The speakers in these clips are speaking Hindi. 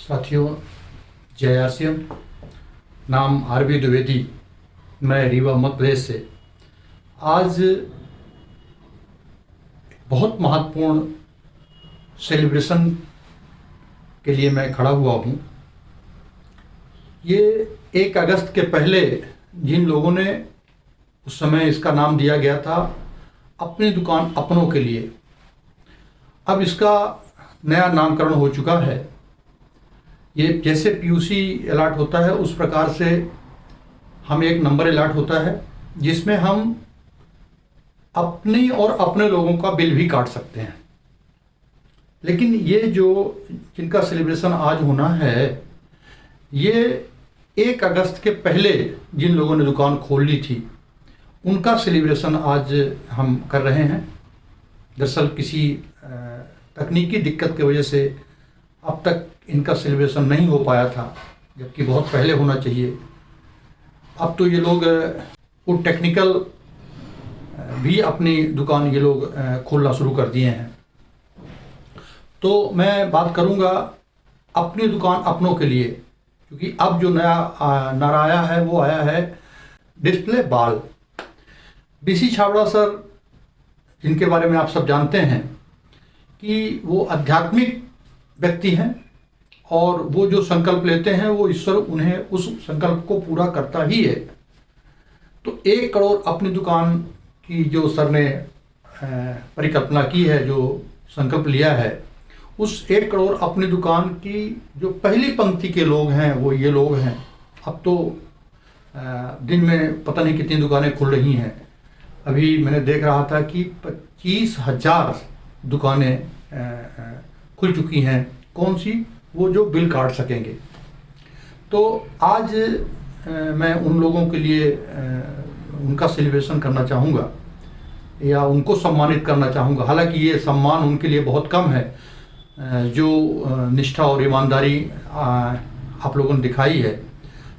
साथियों, जय आसियम। नाम आरबी द्विवेदी, मैं रीवा मध्य प्रदेश से। आज बहुत महत्वपूर्ण सेलिब्रेशन के लिए मैं खड़ा हुआ हूँ। ये 1 अगस्त के पहले जिन लोगों ने उस समय इसका नाम दिया गया था अपनी दुकान अपनों के लिए, अब इसका नया नामकरण हो चुका है। ये जैसे पीयूसी अलॉट होता है उस प्रकार से हमें एक नंबर अलॉट होता है जिसमें हम अपनी और अपने लोगों का बिल भी काट सकते हैं। लेकिन ये जो जिनका सेलिब्रेशन आज होना है, ये 1 अगस्त के पहले जिन लोगों ने दुकान खोल ली थी उनका सेलिब्रेशन आज हम कर रहे हैं। दरअसल किसी तकनीकी दिक्कत की वजह से अब तक इनका सेलिब्रेशन नहीं हो पाया था, जबकि बहुत पहले होना चाहिए। अब तो ये लोग वो टेक्निकल भी अपनी दुकान ये लोग खोलना शुरू कर दिए हैं। तो मैं बात करूंगा अपनी दुकान अपनों के लिए, क्योंकि अब जो नया नारा आया है वो आया है डिस्प्ले बाल। बीसी छाबड़ा सर, जिनके बारे में आप सब जानते हैं कि वो आध्यात्मिक व्यक्ति हैं और वो जो संकल्प लेते हैं वो ईश्वर उन्हें उस संकल्प को पूरा करता ही है। तो 1 करोड़ अपनी दुकान की जो सर ने परिकल्पना की है, जो संकल्प लिया है, उस 1 करोड़ अपनी दुकान की जो पहली पंक्ति के लोग हैं वो ये लोग हैं। अब तो दिन में पता नहीं कितनी दुकानें खुल रही हैं। अभी मैंने देख रहा था कि 25,000 दुकानें खुल चुकी हैं। कौन सी? वो जो बिल काट सकेंगे। तो आज मैं उन लोगों के लिए उनका सेलिब्रेशन करना चाहूँगा या उनको सम्मानित करना चाहूँगा। हालांकि ये सम्मान उनके लिए बहुत कम है, जो निष्ठा और ईमानदारी आप लोगों ने दिखाई है।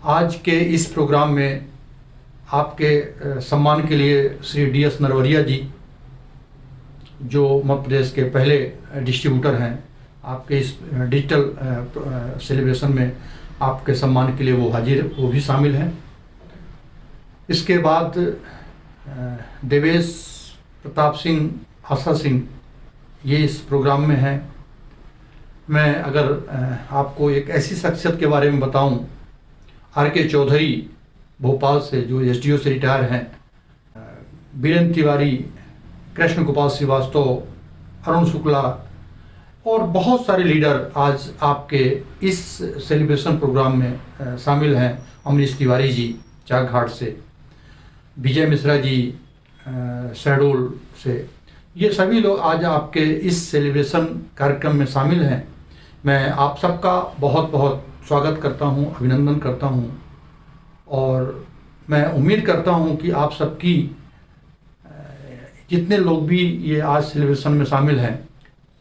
आज के इस प्रोग्राम में आपके सम्मान के लिए श्री DS नरवरिया जी, जो मध्य प्रदेश के पहले डिस्ट्रीब्यूटर हैं, आपके इस डिजिटल सेलिब्रेशन में आपके सम्मान के लिए वो भी शामिल हैं। इसके बाद देवेश प्रताप सिंह, आशा सिंह, ये इस प्रोग्राम में हैं। मैं अगर आपको एक ऐसी शख्सियत के बारे में बताऊं, RK चौधरी भोपाल से, जो SDO से रिटायर हैं, बीरेन तिवारी, कृष्ण गोपाल श्रीवास्तव, अरुण शुक्ला और बहुत सारे लीडर आज आपके इस सेलिब्रेशन प्रोग्राम में शामिल हैं। अमरीश तिवारी जी चाकघाट से, विजय मिश्रा जी शहडोल से, ये सभी लोग आज आपके इस सेलिब्रेशन कार्यक्रम में शामिल हैं। मैं आप सबका बहुत बहुत स्वागत करता हूं, अभिनंदन करता हूं और मैं उम्मीद करता हूं कि आप सबकी, जितने लोग भी ये आज सेलिब्रेशन में शामिल हैं,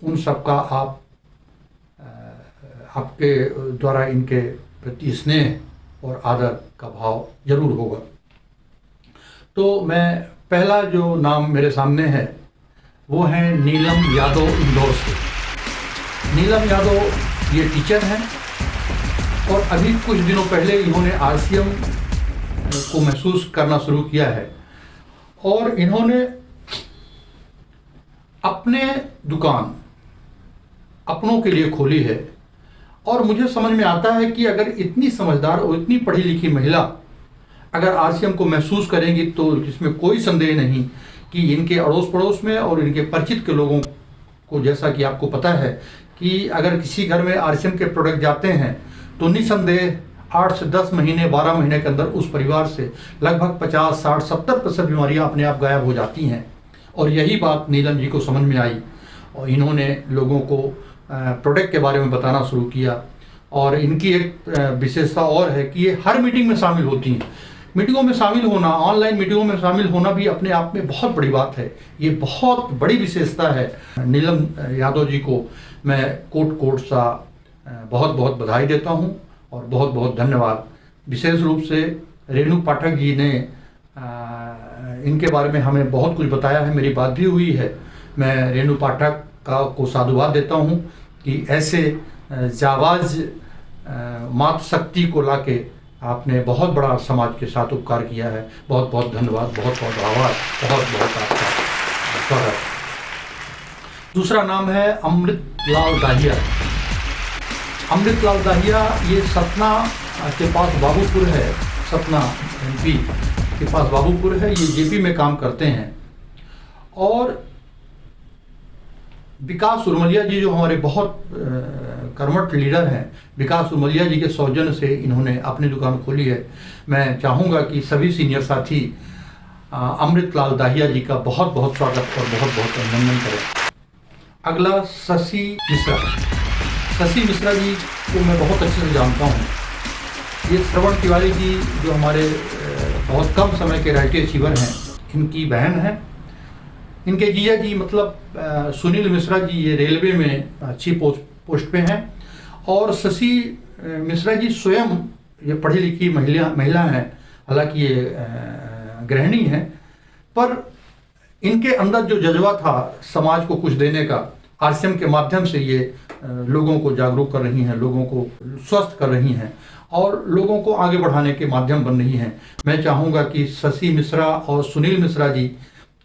उन सबका आपके द्वारा इनके प्रति स्नेह और आदर का भाव जरूर होगा। तो मैं पहला जो नाम मेरे सामने है वो है नीलम यादव, इंदौर से। नीलम यादव ये टीचर हैं और अभी कुछ दिनों पहले इन्होंने RCM को महसूस करना शुरू किया है और इन्होंने अपने दुकान अपनों के लिए खोली है। और मुझे समझ में आता है कि अगर इतनी समझदार और इतनी पढ़ी लिखी महिला अगर RCM को महसूस करेंगी तो इसमें कोई संदेह नहीं कि इनके अड़ोस पड़ोस में और इनके परिचित के लोगों को, जैसा कि आपको पता है कि अगर किसी घर में RCM के प्रोडक्ट जाते हैं तो निसंदेह 8 से 10 महीने, 12 महीने के अंदर उस परिवार से लगभग 50, 60, 70% बीमारियाँ अपने आप गायब हो जाती हैं। और यही बात नीलम जी को समझ में आई और इन्होंने लोगों को प्रोडक्ट के बारे में बताना शुरू किया। और इनकी एक विशेषता और है कि ये हर मीटिंग में शामिल होती हैं। मीटिंगों में शामिल होना, ऑनलाइन मीटिंगों में शामिल होना भी अपने आप में बहुत बड़ी बात है। ये बहुत बड़ी विशेषता है। नीलम यादव जी को मैं कोट सा बहुत बहुत बधाई देता हूँ और बहुत बहुत धन्यवाद। विशेष रूप से रेणु पाठक जी ने इनके बारे में हमें बहुत कुछ बताया है, मेरी बात भी हुई है। मैं रेणु पाठक को साधुवाद देता हूँ कि ऐसे जाबाज मातृशक्ति को लाके आपने बहुत बड़ा समाज के साथ उपकार किया है। बहुत बहुत धन्यवाद, बहुत बहुत आभार, बहुत बहुत आपका स्वागत। दूसरा नाम है अमृतलाल दाहिया। अमृतलाल दाहिया ये सतना के पास बाबूपुर है, सतना MP के पास बाबूपुर है, ये JP में काम करते हैं। और विकास उर्मलिया जी जो हमारे बहुत कर्मठ लीडर हैं, विकास उर्मलिया जी के सौजन्य से इन्होंने अपनी दुकान खोली है। मैं चाहूँगा कि सभी सीनियर साथी अमृतलाल दाहिया जी का बहुत बहुत स्वागत और बहुत बहुत अभिनंदन करें। अगला शशि मिश्रा। शशि मिश्रा जी को मैं बहुत अच्छे से जानता हूँ। ये श्रवण तिवारी जी जो हमारे बहुत कम समय के राइट अचीवर हैं, इनकी बहन है। इनके जीजा जी मतलब सुनील मिश्रा जी ये रेलवे में अच्छी पोस्ट पे हैं। और शशि मिश्रा जी स्वयं ये पढ़ी लिखी महिला हैं, हालांकि ये गृहिणी हैं, पर इनके अंदर जो जज्बा था समाज को कुछ देने का, RCM के माध्यम से ये लोगों को जागरूक कर रही हैं, लोगों को स्वस्थ कर रही हैं और लोगों को आगे बढ़ाने के माध्यम बन रही हैं। मैं चाहूँगा कि शशि मिश्रा और सुनील मिश्रा जी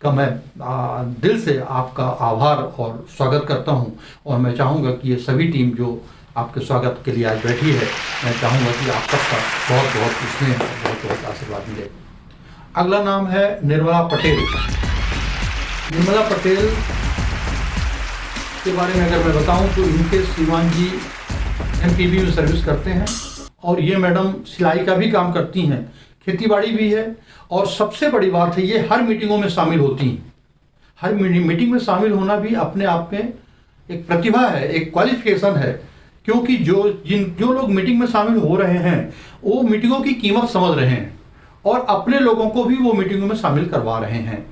का मैं दिल से आपका आभार और स्वागत करता हूं। और मैं चाहूँगा कि ये सभी टीम जो आपके स्वागत के लिए आज बैठी है, मैं चाहूँगा कि आप सबका बहुत बहुत स्नेह, बहुत बहुत आशीर्वाद मिले। अगला नाम है निर्मला पटेल। निर्मला पटेल के बारे में अगर मैं बताऊं तो इनके श्रीमान जी MPB में सर्विस करते हैं और ये मैडम सिलाई का भी काम करती हैं, खेतीबाड़ी भी है। और सबसे बड़ी बात है ये हर मीटिंगों में शामिल होती हैं। हर मीटिंग में शामिल होना भी अपने आप में एक प्रतिभा है, एक क्वालिफिकेशन है, क्योंकि जो लोग मीटिंग में शामिल हो रहे हैं वो मीटिंगों की कीमत समझ रहे हैं और अपने लोगों को भी वो मीटिंगों में शामिल करवा रहे हैं।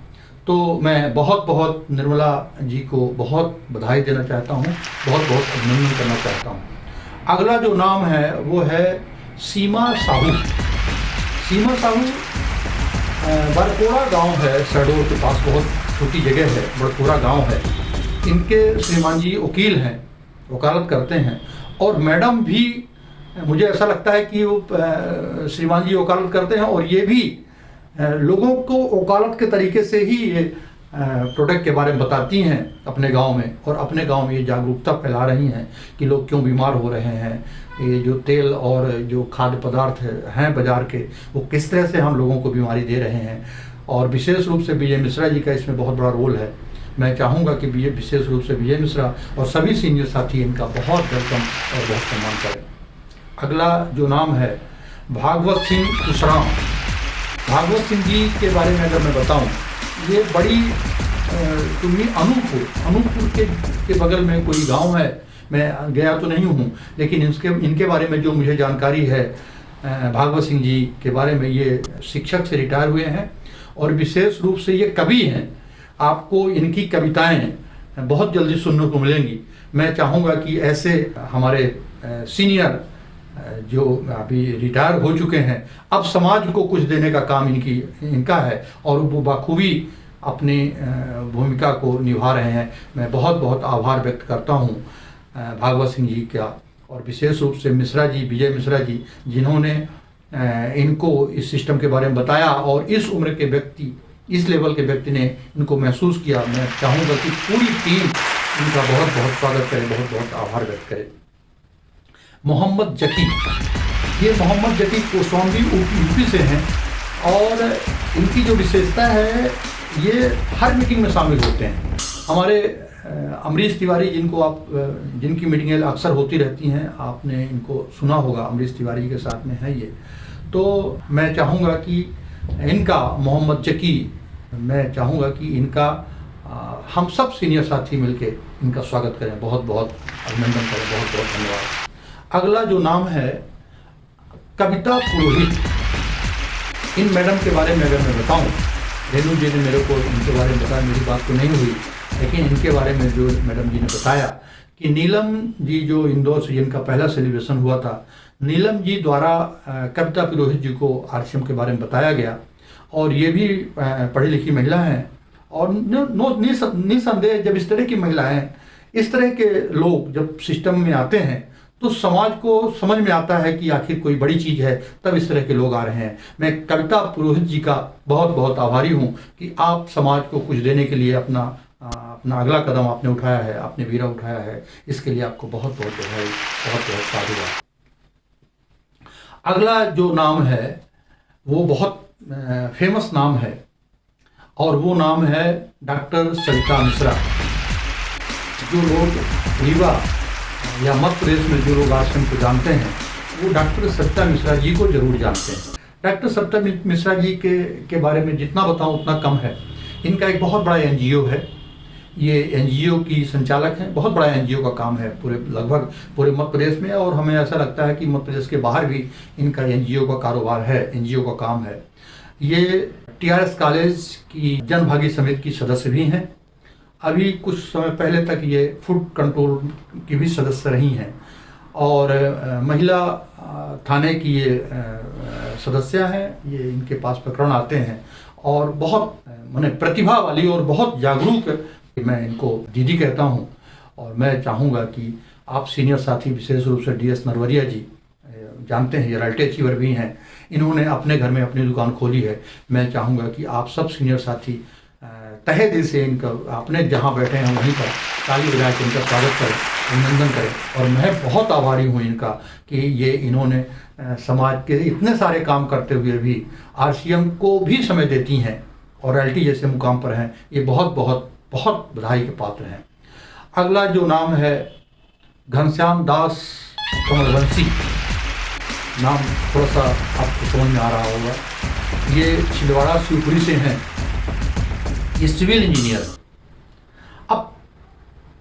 तो मैं बहुत बहुत निर्मला जी को बहुत बधाई देना चाहता हूँ, बहुत बहुत अभिनंदन करना चाहता हूँ। अगला जो नाम है वो है सीमा साहू। सीमा साहू बड़कोड़ा गांव है, शहडोल के पास, बहुत छोटी जगह है, बड़कोड़ा गांव है। इनके श्रीमान जी वकील हैं, वकालत करते हैं। और मैडम भी मुझे ऐसा लगता है कि वो श्रीमान जी वकालत करते हैं और ये भी लोगों को वकालत के तरीके से ही ये प्रोडक्ट के बारे में बताती हैं अपने गांव में, और अपने गांव में ये जागरूकता फैला रही हैं कि लोग क्यों बीमार हो रहे हैं, ये जो तेल और जो खाद्य पदार्थ हैं बाजार के, वो किस तरह से हम लोगों को बीमारी दे रहे हैं। और विशेष रूप से विजय मिश्रा जी का इसमें बहुत बड़ा रोल है। मैं चाहूँगा कि विशेष रूप से विजय मिश्रा और सभी सीनियर साथी इनका बहुत वेलकम और बहुत सम्मान करें। अगला जो नाम है भागवत सिंह उशराम। भागवत सिंह जी के बारे में अगर मैं बताऊँ, ये बड़ी अनूपपुर के बगल में कोई गांव है। मैं गया तो नहीं हूँ, लेकिन इनके बारे में जो मुझे जानकारी है भागवत सिंह जी के बारे में, ये शिक्षक से रिटायर हुए हैं और विशेष रूप से ये कवि हैं। आपको इनकी कविताएं बहुत जल्दी सुनने को मिलेंगी। मैं चाहूँगा कि ऐसे हमारे सीनियर जो अभी रिटायर हो चुके हैं, अब समाज को कुछ देने का काम इनका है और वो बखूबी अपनी भूमिका को निभा रहे हैं। मैं बहुत बहुत आभार व्यक्त करता हूँ भागवत सिंह जी का, और विशेष रूप से मिश्रा जी, विजय मिश्रा जी, जिन्होंने इनको इस सिस्टम के बारे में बताया और इस उम्र के व्यक्ति, इस लेवल के व्यक्ति ने इनको महसूस किया। मैं चाहूँगा कि पूरी टीम इनका बहुत बहुत स्वागत करे, बहुत बहुत आभार व्यक्त करे। मोहम्मद जकी, ये मोहम्मद जकी गोस्वामी यूपी से हैं और इनकी जो विशेषता है ये हर मीटिंग में शामिल होते हैं। हमारे अमरीश तिवारी जिनकी मीटिंगें अक्सर होती रहती हैं, आपने इनको सुना होगा, अमरीश तिवारी के साथ में है ये। तो मैं चाहूँगा कि इनका मोहम्मद जकी, मैं चाहूँगा कि इनका हम सब सीनियर साथी मिलके इनका स्वागत करें, बहुत बहुत अभिनंदन करें, बहुत बहुत धन्यवाद। अगला जो नाम है कविता पुरोहित। इन मैडम के बारे में अगर मैं बताऊं, रेणु जी ने मेरे को इनके बारे में बताया, मेरी बात तो नहीं हुई, लेकिन इनके बारे में जो मैडम जी ने बताया कि नीलम जी जो इंदौर से जिनका पहला सेलिब्रेशन हुआ था, नीलम जी द्वारा कविता पुरोहित जी को RCM के बारे में बताया गया। और ये भी पढ़ी लिखी महिला हैं और निसंदेह जब इस तरह की महिलाएं, इस तरह के लोग जब सिस्टम में आते हैं तो समाज को समझ में आता है कि आखिर कोई बड़ी चीज़ है, तब इस तरह के लोग आ रहे हैं। मैं कविता पुरोहित जी का बहुत बहुत आभारी हूँ कि आप समाज को कुछ देने के लिए अपना अगला कदम आपने उठाया है, आपने बीड़ा उठाया है। इसके लिए आपको बहुत बहुत बधाई, बहुत बहुत साधुवाद। अगला जो नाम है वो बहुत फेमस नाम है, और वो नाम है डॉक्टर सरिता मिश्रा। जो लोग रीवा या मध्य प्रदेश में जो लोग आश्रम को जानते हैं, वो डॉक्टर सरिता मिश्रा जी को जरूर जानते हैं। डॉक्टर सरिता मिश्रा जी के बारे में जितना बताऊं उतना कम है। इनका एक बहुत बड़ा एनजीओ है, ये एनजीओ की संचालक हैं। बहुत बड़ा एनजीओ का काम है लगभग पूरे मध्य प्रदेश में, और हमें ऐसा लगता है कि मध्य प्रदेश के बाहर भी इनका एनजीओ का कारोबार है, एनजीओ का काम है। ये टीआरएस कॉलेज की जनभागी समिति की सदस्य भी हैं। अभी कुछ समय पहले तक ये फूड कंट्रोल की भी सदस्य रही हैं, और महिला थाने की ये सदस्य हैं। ये इनके पास प्रकरण आते हैं, और बहुत माने प्रतिभा वाली और बहुत जागरूक, मैं इनको दीदी कहता हूँ। और मैं चाहूँगा कि आप सीनियर साथी, विशेष रूप से डीएस नरवरिया जी, जानते हैं ये रॉयल्टी अचीवर भी हैं, इन्होंने अपने घर में अपनी दुकान खोली है। मैं चाहूँगा कि आप सब सीनियर साथी तहे दिल से इनका, अपने जहाँ बैठे हैं वहीं पर ताली बजा के इनका स्वागत करें, अभिनंदन करें। और मैं बहुत आभारी हूँ इनका कि ये इन्होंने समाज के इतने सारे काम करते हुए भी आरसीएम को भी समय देती हैं और रॉयल्टी जैसे मुकाम पर हैं। ये बहुत बहुत बहुत बधाई के पात्र हैं। अगला जो नाम है घनश्याम दास कमलवंशी, नाम थोड़ा सा आपको समझ में आ रहा होगा। ये छिंदवाड़ा शिवपुरी से हैं। ये सिविल इंजीनियर। अब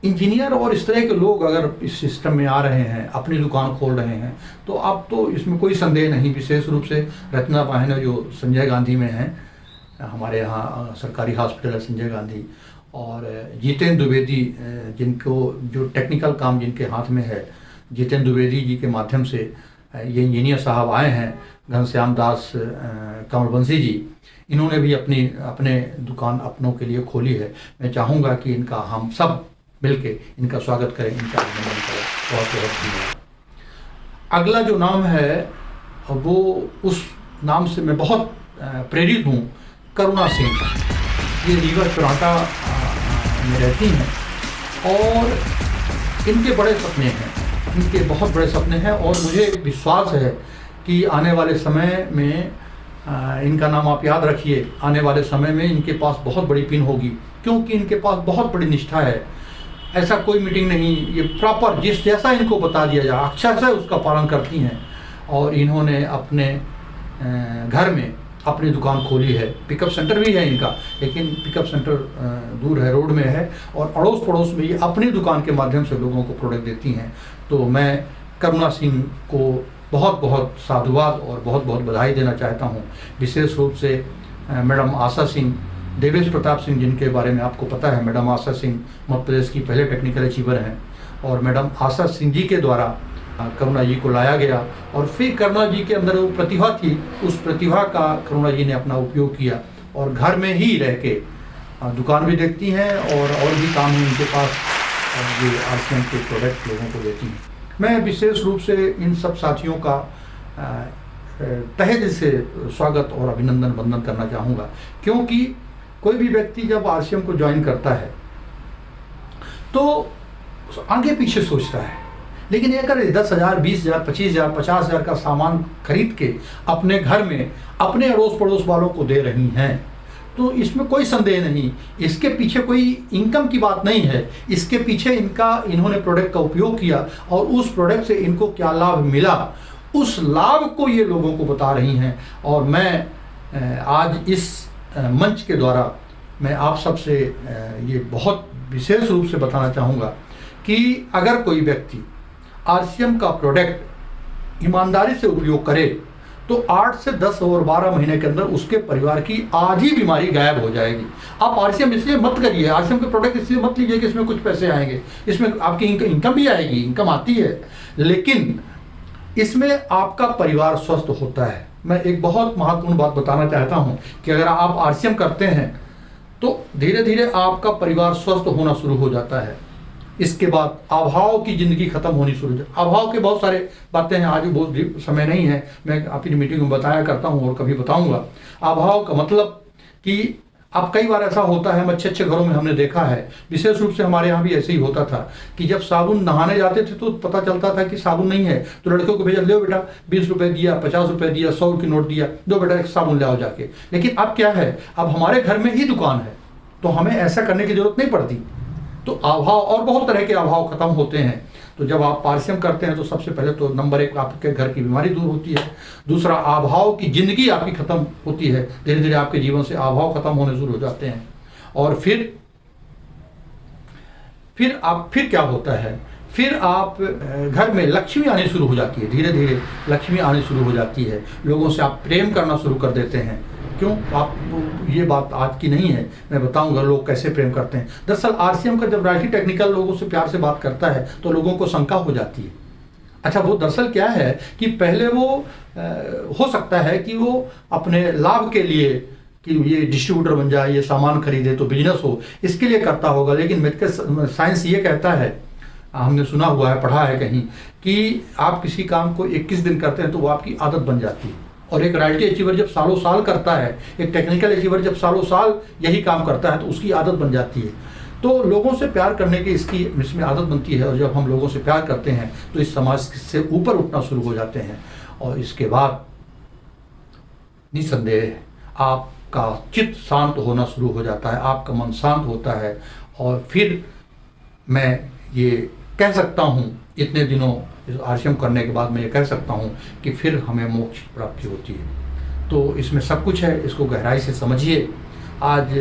इंजीनियर और इस तरह के लोग अगर इस सिस्टम में आ रहे हैं, अपनी दुकान खोल रहे हैं, तो अब तो इसमें कोई संदेह नहीं। विशेष रूप से रत्ना पाहना जो संजय गांधी में हैं, हमारे यहाँ सरकारी हॉस्पिटल है संजय गांधी, और जितेंद्र द्विवेदी जिनको जो टेक्निकल काम जिनके हाथ में है, जितेंद्र द्विवेदी जी के माध्यम से ये इंजीनियर साहब आए हैं। घनश्याम दास कमलवंशी जी, इन्होंने भी अपने दुकान अपनों के लिए खोली है। मैं चाहूँगा कि इनका हम सब मिलके इनका स्वागत करें, इनका अभिनंदन करें। बहुत बहुत धन्यवाद। अगला जो नाम है वो, उस नाम से मैं बहुत प्रेरित हूँ, करुणा सिंह। ये रीवा चुराटा में रहती हैं, और इनके बड़े सपने हैं, इनके बहुत बड़े सपने हैं। और मुझे विश्वास है कि आने वाले समय में इनका नाम आप याद रखिए, आने वाले समय में इनके पास बहुत बड़ी पिन होगी, क्योंकि इनके पास बहुत बड़ी निष्ठा है। ऐसा कोई मीटिंग नहीं, ये प्रॉपर जिस जैसा इनको बता दिया जाए अक्षर से उसका पालन करती हैं। और इन्होंने अपने घर में अपनी दुकान खोली है। पिकअप सेंटर भी है इनका, लेकिन पिकअप सेंटर दूर है, रोड में है, और अड़ोस पड़ोस में ये अपनी दुकान के माध्यम से लोगों को प्रोडक्ट देती हैं। तो मैं करुणा सिंह को बहुत बहुत साधुवाद और बहुत बहुत बधाई देना चाहता हूँ। विशेष रूप से मैडम आशा सिंह, देवेश प्रताप सिंह जिनके बारे में आपको पता है, मैडम आशा सिंह मध्य प्रदेश की पहले टेक्निकल अचीवर हैं, और मैडम आशा सिंह जी के द्वारा करुणा जी को लाया गया, और फिर करुणा जी के अंदर वो प्रतिभा थी, उस प्रतिभा का करुणा जी ने अपना उपयोग किया, और घर में ही रह के दुकान भी देखती हैं और भी काम है उनके पास, और ये आरसीएम के प्रोडक्ट लोगों को देती हैं। मैं विशेष रूप से इन सब साथियों का तहे दिल से स्वागत और अभिनंदन वंदन करना चाहूँगा, क्योंकि कोई भी व्यक्ति जब आरसीएम को ज्वाइन करता है तो आगे पीछे सोचता है। लेकिन अगर 10,000, 20,000, 25,000, 50,000 का सामान खरीद के अपने घर में अपने अड़ोस पड़ोस वालों को दे रही हैं, तो इसमें कोई संदेह नहीं, इसके पीछे कोई इनकम की बात नहीं है। इसके पीछे इन्होंने प्रोडक्ट का उपयोग किया, और उस प्रोडक्ट से इनको क्या लाभ मिला, उस लाभ को ये लोगों को बता रही हैं। और मैं आज इस मंच के द्वारा मैं आप सबसे ये बहुत विशेष रूप से बताना चाहूँगा कि अगर कोई व्यक्ति आरसीएम का प्रोडक्ट ईमानदारी से उपयोग करे, तो 8 से 10 और 12 महीने के अंदर उसके परिवार की आधी बीमारी गायब हो जाएगी। आप आरसीएम इसलिए मत करिए, आरसीएम के प्रोडक्ट इसलिए मत लीजिए कि इसमें कुछ पैसे आएंगे, इसमें आपकी इनकम भी आएगी, इनकम आती है, लेकिन इसमें आपका परिवार स्वस्थ होता है। मैं एक बहुत महत्वपूर्ण बात बताना चाहता हूँ कि अगर आप आरसीएम करते हैं तो धीरे धीरे आपका परिवार स्वस्थ होना शुरू हो जाता है। इसके बाद अभाव की जिंदगी खत्म होनी शुरू हो जाए। अभाव के बहुत सारे बातें हैं, आज बहुत समय नहीं है, मैं अपनी मीटिंग में बताया करता हूँ और कभी बताऊंगा। अभाव का मतलब कि अब कई बार ऐसा होता है, हम अच्छे अच्छे घरों में हमने देखा है, विशेष रूप से हमारे यहाँ भी ऐसे ही होता था कि जब साबुन नहाने जाते थे तो पता चलता था कि साबुन नहीं है, तो लड़कों को भेजा, ले बेटा 20 रुपए दिया, 50 रुपए दिया, 100 की नोट दिया, दो बेटा एक साबुन ले आओ जाके। लेकिन अब क्या है, अब हमारे घर में ही दुकान है तो हमें ऐसा करने की जरूरत नहीं पड़ती। तो अभाव और बहुत तरह के अभाव खत्म होते हैं। तो जब आप पारिश्रम करते हैं तो सबसे पहले तो नंबर 1 आपके घर की बीमारी दूर होती है, दूसरा अभाव की जिंदगी आपकी खत्म होती है, धीरे धीरे आपके जीवन से अभाव खत्म होने शुरू हो जाते हैं। और फिर क्या होता है, फिर आप घर में लक्ष्मी आनी शुरू हो जाती है, धीरे धीरे लक्ष्मी आनी शुरू हो जाती है, लोगों से आप प्रेम करना शुरू कर देते हैं। क्यों, आप ये बात आज की नहीं है, मैं बताऊंगा लोग कैसे प्रेम करते हैं। दरअसल आरसीएम का जब राइटी टेक्निकल लोगों से प्यार से बात करता है तो लोगों को शंका हो जाती है। अच्छा, वो दरअसल क्या है कि पहले वो हो सकता है कि वो अपने लाभ के लिए कि ये डिस्ट्रीब्यूटर बन जाए, ये सामान खरीदे तो बिजनेस हो, इसके लिए करता होगा। लेकिन मेडिकल साइंस ये कहता है, हमने सुना हुआ है, पढ़ा है कहीं, कि आप किसी काम को 21 दिन करते हैं तो वो आपकी आदत बन जाती है। और एक रॉयल्टी अचीवर जब सालों साल करता है, एक टेक्निकल अचीवर जब सालों साल यही काम करता है तो उसकी आदत बन जाती है। तो लोगों से प्यार करने की इसमें आदत बनती है, और जब हम लोगों से प्यार करते हैं तो इस समाज से ऊपर उठना शुरू हो जाते हैं। और इसके बाद निसंदेह आपका चित्त शांत होना शुरू हो जाता है, आपका मन शांत होता है। और फिर मैं ये कह सकता हूँ, इतने दिनों इस आरसीएम करने के बाद मैं ये कह सकता हूँ कि फिर हमें मोक्ष प्राप्ति होती है। तो इसमें सब कुछ है, इसको गहराई से समझिए। आज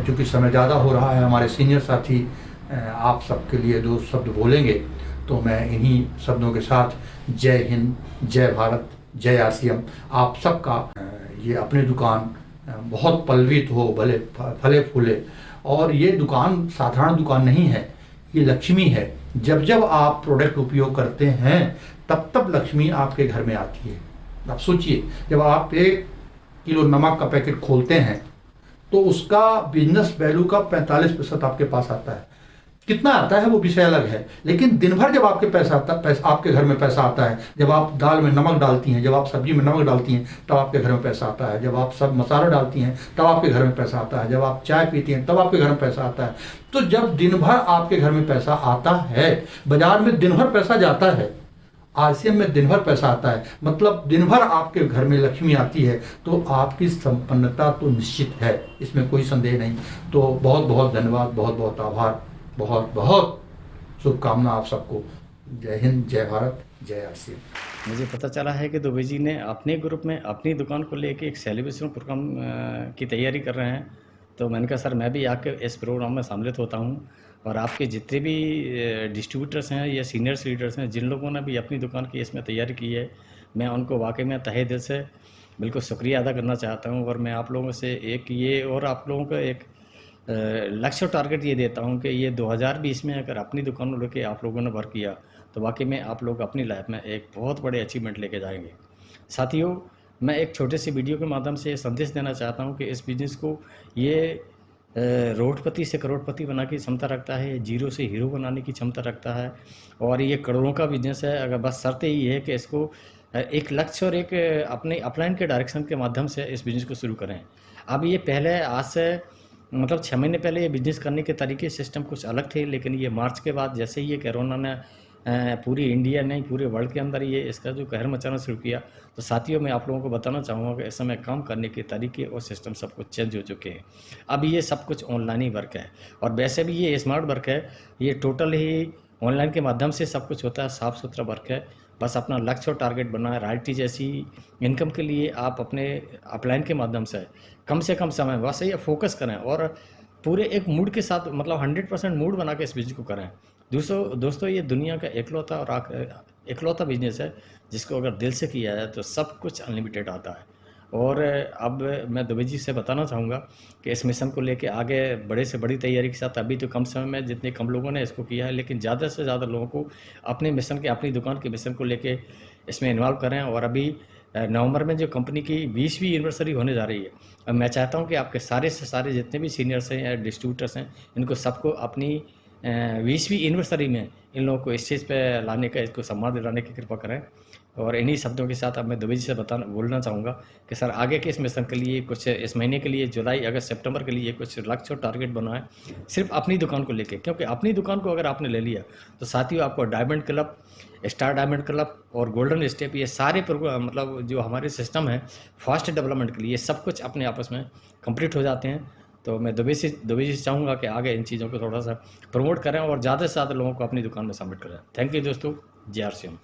चूँकि समय ज़्यादा हो रहा है, हमारे सीनियर साथी आप सबके लिए 2 शब्द बोलेंगे, तो मैं इन्हीं शब्दों के साथ जय हिंद, जय भारत, जय आरसीएम आप सबका ये अपनी दुकान बहुत पल्लवित हो, भले फले फूले। और ये दुकान साधारण दुकान नहीं है, ये लक्ष्मी है। जब जब आप प्रोडक्ट उपयोग करते हैं तब तब लक्ष्मी आपके घर में आती है। आप सोचिए, जब आप 1 किलो नमक का पैकेट खोलते हैं तो उसका बिजनेस वैल्यू का 45% आपके पास आता है। कितना आता है वो विषय अलग है, लेकिन दिन भर जब आपके आपके घर में पैसा आता है, जब आप दाल में नमक डालती हैं, जब आप सब्जी में नमक डालती हैं तब आपके घर में पैसा आता है, जब आप सब मसाला डालती हैं तब आपके घर में पैसा आता है, जब आप चाय पीती हैं तब आपके घर में पैसा आता है। तो जब दिन भर आपके घर में पैसा आता है, बाजार में दिन भर पैसा जाता है, आरसीएम में दिन भर पैसा आता है, मतलब दिन भर आपके घर में लक्ष्मी आती है, तो आपकी संपन्नता तो निश्चित है, इसमें कोई संदेह नहीं। तो बहुत बहुत धन्यवाद, बहुत बहुत आभार, बहुत बहुत शुभकामना आप सबको। जय हिंद, जय भारत, जय आरसीएम। मुझे पता चला है कि दुबे जी ने अपने ग्रुप में अपनी दुकान को लेके एक सेलिब्रेशन प्रोग्राम की तैयारी कर रहे हैं। तो मैंने कहा सर मैं भी आके इस प्रोग्राम में सम्मिलित होता हूँ, और आपके जितने भी डिस्ट्रीब्यूटर्स हैं या सीनियर्स लीडर्स हैं, जिन लोगों ने भी अपनी दुकान की इसमें तैयारी की है, मैं उनको वाकई में तहे दिल से बिल्कुल शुक्रिया अदा करना चाहता हूँ। और मैं आप लोगों से एक ये और आप लोगों को एक लक्ष्य टारगेट ये देता हूँ कि ये 2020 में अगर अपनी दुकान को लेके आप लोगों ने वर्क किया तो वाकई में आप लोग अपनी लाइफ में एक बहुत बड़े अचीवमेंट लेके जाएंगे। साथियों, मैं एक छोटे से वीडियो के माध्यम से ये संदेश देना चाहता हूँ कि इस बिज़नेस को ये रोडपति से करोड़पति बनाने की क्षमता रखता है, जीरो से हीरो बनाने की क्षमता रखता है, और ये करोड़ों का बिजनेस है। अगर बस शर्त यही है कि इसको एक लक्ष्य और एक अपने अपलाइन के डायरेक्शन के माध्यम से इस बिज़नेस को शुरू करें। अब ये पहले आज से मतलब 6 महीने पहले ये बिज़नेस करने के तरीके सिस्टम कुछ अलग थे, लेकिन ये मार्च के बाद जैसे ही ये कोरोना ने पूरी इंडिया नहीं पूरे वर्ल्ड के अंदर ये इसका जो कहर मचाना शुरू किया, तो साथियों मैं आप लोगों को बताना चाहूँगा कि इस समय काम करने के तरीके और सिस्टम सब कुछ चेंज हो चुके हैं। अब ये सब कुछ ऑनलाइन ही वर्क है, और वैसे भी ये स्मार्ट वर्क है, ये टोटल ही ऑनलाइन के माध्यम से सब कुछ होता है, साफ़ सुथरा वर्क है। बस अपना लक्ष्य और टारगेट बनाए, रॉयल्टी जैसी इनकम के लिए आप अपने अपलाइन के माध्यम से कम समय बस ये फोकस करें, और पूरे एक मूड के साथ मतलब 100% मूड बना के इस बिज़नेस को करें। दोस्तों ये दुनिया का इकलौता बिजनेस है जिसको अगर दिल से किया जाए तो सब कुछ अनलिमिटेड आता है। और अब मैं दुबे जी से बताना चाहूँगा कि इस मिशन को लेके आगे बड़े से बड़ी तैयारी के साथ, अभी तो कम समय में जितने कम लोगों ने इसको किया है, लेकिन ज़्यादा से ज़्यादा लोगों को अपने मिशन के अपनी दुकान के मिशन को लेके इसमें इन्वॉल्व करें। और अभी नवंबर में जो कंपनी की 20वीं एनिवर्सरी होने जा रही है, अब मैं चाहता हूं कि आपके सारे से सारे जितने भी सीनियर्स हैं या डिस्ट्रीब्यूटर्स हैं, इनको सबको अपनी 20वीं एनिवर्सरी में इन लोगों को इस चीज़ पे लाने का, इसको सम्मान दिलाने की कृपा करें। और इन्हीं शब्दों के साथ अब मैं दुबे जी से बोलना चाहूँगा कि सर आगे के इस मिशन के लिए कुछ इस महीने के लिए, जुलाई अगस्त सितंबर के लिए कुछ लक्ष्य और टारगेट बनाएं सिर्फ अपनी दुकान को लेके, क्योंकि अपनी दुकान को अगर आपने ले लिया तो साथियों आपको diamond club, star diamond club और गोल्डन स्टेप, ये सारे प्रोग्राम मतलब जो हमारे सिस्टम है फास्ट डेवलपमेंट के लिए, सब कुछ अपने आपस में कंप्लीट हो जाते हैं। तो मैं दुबे जी से चाहूँगा कि आगे इन चीज़ों को थोड़ा सा प्रमोट करें और ज़्यादा से ज़्यादा लोगों को अपनी दुकान में सबमिट करें। थैंक यू दोस्तों, जय आर सी एम।